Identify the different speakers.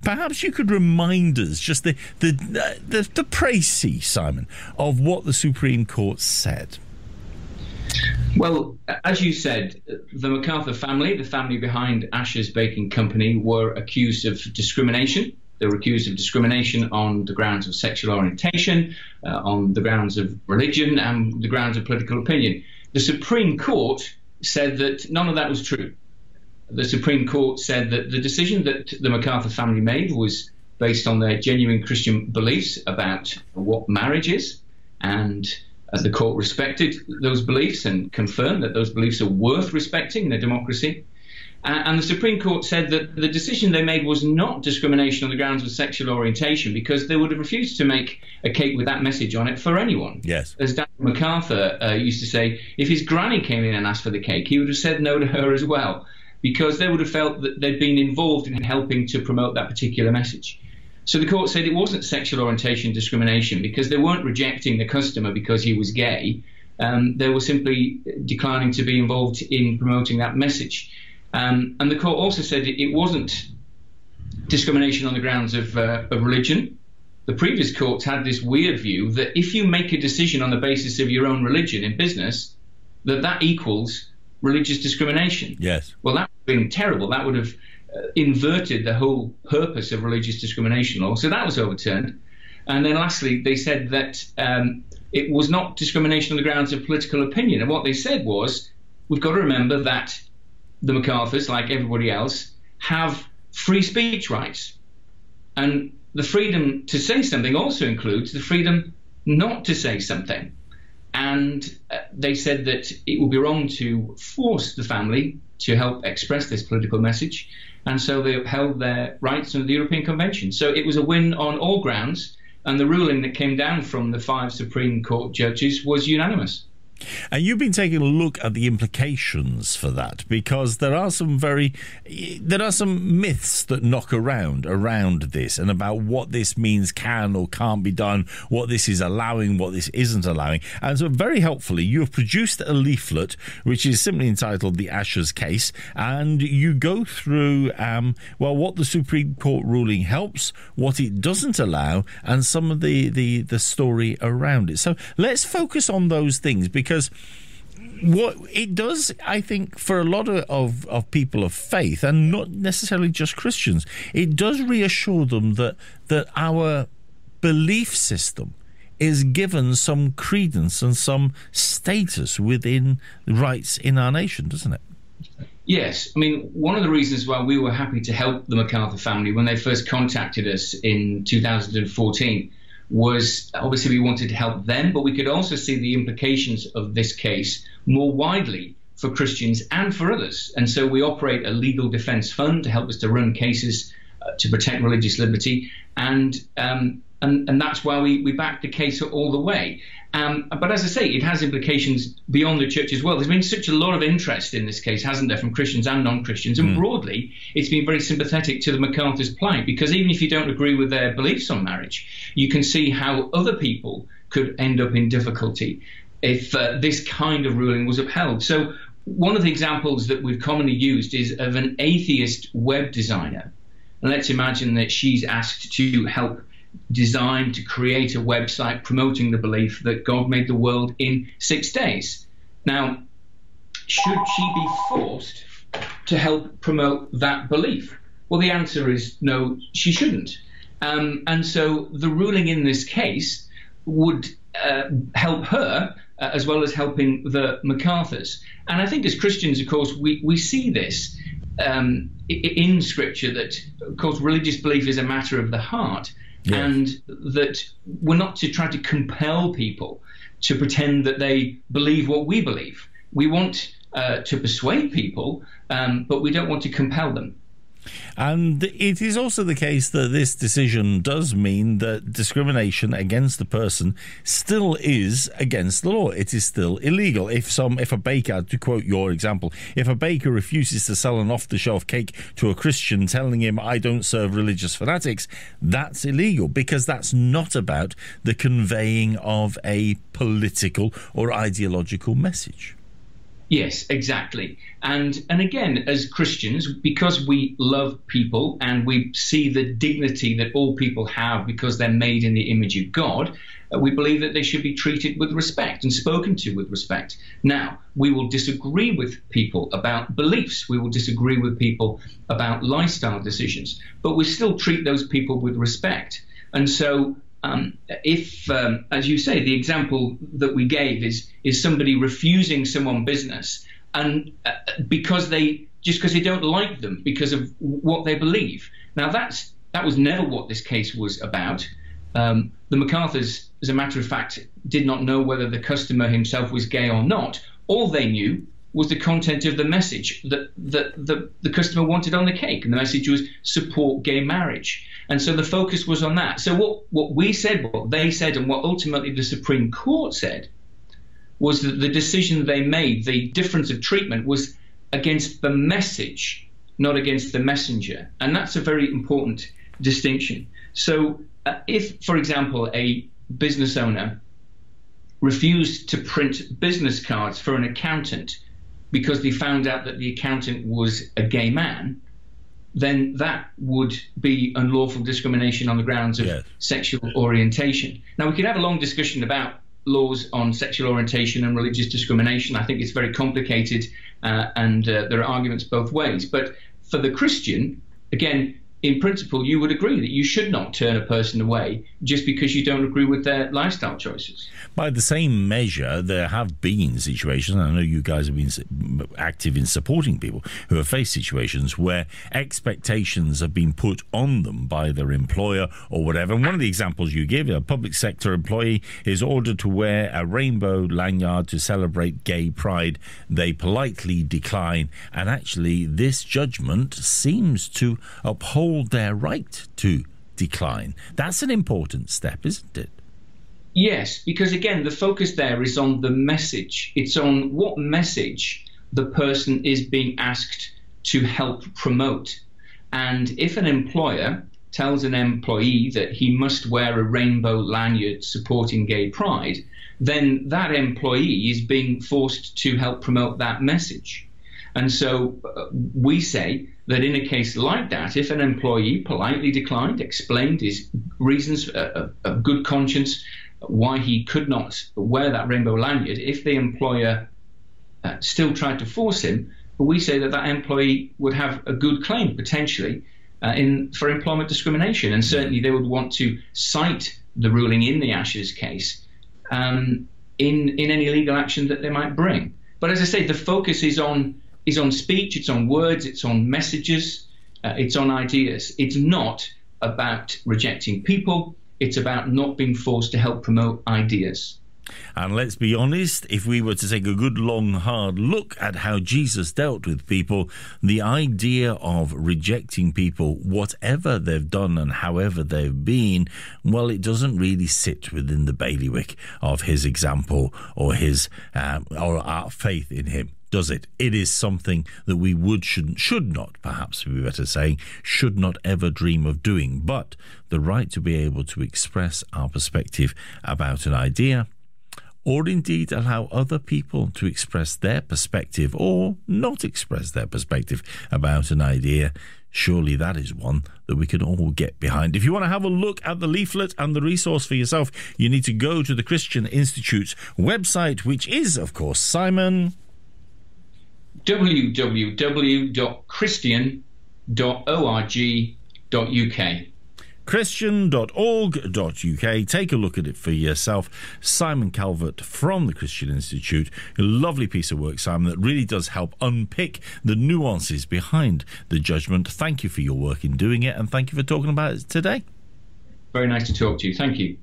Speaker 1: perhaps you could remind us just the précis, Simon, of what the Supreme Court said.
Speaker 2: Well, as you said, the MacArthur family, the family behind Asher's Baking Company, were accused of discrimination. They were accused of discrimination on the grounds of sexual orientation, on the grounds of religion, and the grounds of political opinion. The Supreme Court said that none of that was true. The Supreme Court said that the decision that the MacArthur family made was based on their genuine Christian beliefs about what marriage is, and the court respected those beliefs and confirmed that those beliefs are worth respecting in a democracy. And the Supreme Court said that the decision they made was not discrimination on the grounds of sexual orientation, because they would have refused to make a cake with that message on it for anyone.
Speaker 1: Yes.
Speaker 2: As Daniel MacArthur used to say, if his granny came in and asked for the cake, he would have said no to her as well, because they would have felt that they'd been involved in helping to promote that particular message. So the court said it wasn't sexual orientation discrimination, because they weren't rejecting the customer because he was gay. They were simply declining to be involved in promoting that message. And the court also said it wasn't discrimination on the grounds of religion. The previous courts had this weird view that if you make a decision on the basis of your own religion in business, that equals religious discrimination.
Speaker 1: Yes. Well,
Speaker 2: that would have been terrible. That would have inverted the whole purpose of religious discrimination law. So that was overturned. And then lastly, they said that it was not discrimination on the grounds of political opinion. And what they said was, we've got to remember that the MacArthurs, like everybody else, have free speech rights. And the freedom to say something also includes the freedom not to say something. And they said that it would be wrong to force the family to help express this political message. And so they upheld their rights under the European Convention. So it was a win on all grounds. And the ruling that came down from the 5 Supreme Court judges was unanimous.
Speaker 1: And you've been taking a look at the implications for that, because there are some myths that knock around this, and about what this means can or can't be done, what this is allowing, what this isn't allowing. And so very helpfully, you have produced a leaflet which is simply entitled The Asher's Case, and you go through what the Supreme Court ruling helps, what it doesn't allow, and some of the story around it. So let's focus on those things, because what it does, I think, for a lot of people of faith, and not necessarily just Christians, it does reassure them that our belief system is given some credence and some status within rights in our nation, doesn't it?
Speaker 2: Yes. I mean, one of the reasons why we were happy to help the MacArthur family when they first contacted us in 2014 was obviously we wanted to help them, but we could also see the implications of this case more widely for Christians and for others. And so we operate a legal defense fund to help us to run cases to protect religious liberty. And that's why we back the case all the way. But as I say, it has implications beyond the church as well. There's been such a lot of interest in this case, hasn't there, from Christians and non-Christians? And broadly, it's been very sympathetic to the MacArthur's plight, because even if you don't agree with their beliefs on marriage, you can see how other people could end up in difficulty if this kind of ruling was upheld. So one of the examples that we've commonly used is of an atheist web designer. And let's imagine that she's asked to help design, to create a website promoting the belief that God made the world in 6 days. Now, should she be forced to help promote that belief? Well, the answer is no, she shouldn't. And so the ruling in this case would help her as well as helping the MacArthurs. And I think as Christians, of course, we see this in Scripture, that, of course, religious belief is a matter of the heart. Yes. And that we're not to try to compel people to pretend that they believe what we believe. We want to persuade people, but we don't want to compel them.
Speaker 1: And it is also the case that this decision does mean that discrimination against the person still is against the law. It is still illegal. If a baker, to quote your example, if a baker refuses to sell an off-the-shelf cake to a Christian telling him, I don't serve religious fanatics, that's illegal, because that's not about the conveying of a political or ideological message.
Speaker 2: Yes, exactly. And again, as Christians, because we love people and we see the dignity that all people have because they're made in the image of God, we believe that they should be treated with respect and spoken to with respect. Now, we will disagree with people about beliefs. We will disagree with people about lifestyle decisions, but we still treat those people with respect. And so if, as you say, the example that we gave is somebody refusing someone business and because they don't like them because of what they believe. Now, that was never what this case was about. The MacArthurs, as a matter of fact, did not know whether the customer himself was gay or not. All they knew was the content of the message that the customer wanted on the cake, and the message was support gay marriage. And so the focus was on that. So what we said, what they said, and what ultimately the Supreme Court said was that the decision they made, the difference of treatment, was against the message, not against the messenger. And that's a very important distinction. So if, for example, a business owner refused to print business cards for an accountant because they found out that the accountant was a gay man, then that would be unlawful discrimination on the grounds of sexual orientation. Now, we could have a long discussion about laws on sexual orientation and religious discrimination. I think it's very complicated and there are arguments both ways. But for the Christian, again, in principle, you would agree that you should not turn a person away just because you don't agree with their lifestyle choices.
Speaker 1: By the same measure, there have been situations, and I know you guys have been active in supporting people who have faced situations where expectations have been put on them by their employer or whatever. And one of the examples you give, a public sector employee is ordered to wear a rainbow lanyard to celebrate gay pride. They politely decline, and actually this judgment seems to uphold their right to decline. That's an important step, isn't it?
Speaker 2: Yes, because again, the focus there is on the message. It's on what message the person is being asked to help promote. And if an employer tells an employee that he must wear a rainbow lanyard supporting gay pride, then that employee is being forced to help promote that message. And so we say that in a case like that, if an employee politely declined, explained his reasons of good conscience, why he could not wear that rainbow lanyard, if the employer still tried to force him, we say that that employee would have a good claim potentially for employment discrimination. And certainly they would want to cite the ruling in the Ashes case in any legal action that they might bring. But as I say, the focus is on speech, it's on words, it's on messages, it's on ideas. It's not about rejecting people, it's about not being forced to help promote ideas.
Speaker 1: And let's be honest, if we were to take a good, long, hard look at how Jesus dealt with people, the idea of rejecting people, whatever they've done and however they've been, well, it doesn't really sit within the bailiwick of his example or his or our faith in him, does it? It is something that we should not, perhaps we better saying, should not ever dream of doing. But the right to be able to express our perspective about an idea, or indeed allow other people to express their perspective or not express their perspective about an idea, surely that is one that we can all get behind. If you want to have a look at the leaflet and the resource for yourself, you need to go to the Christian Institute's website, which is, of course, Simon,
Speaker 2: www.christian.org.uk.
Speaker 1: Christian.org.uk. Take a look at it for yourself. Simon Calvert from the Christian Institute. A lovely piece of work, Simon, that really does help unpick the nuances behind the judgment. Thank you for your work in doing it, and thank you for talking about it today.
Speaker 2: Very nice to talk to you. Thank you.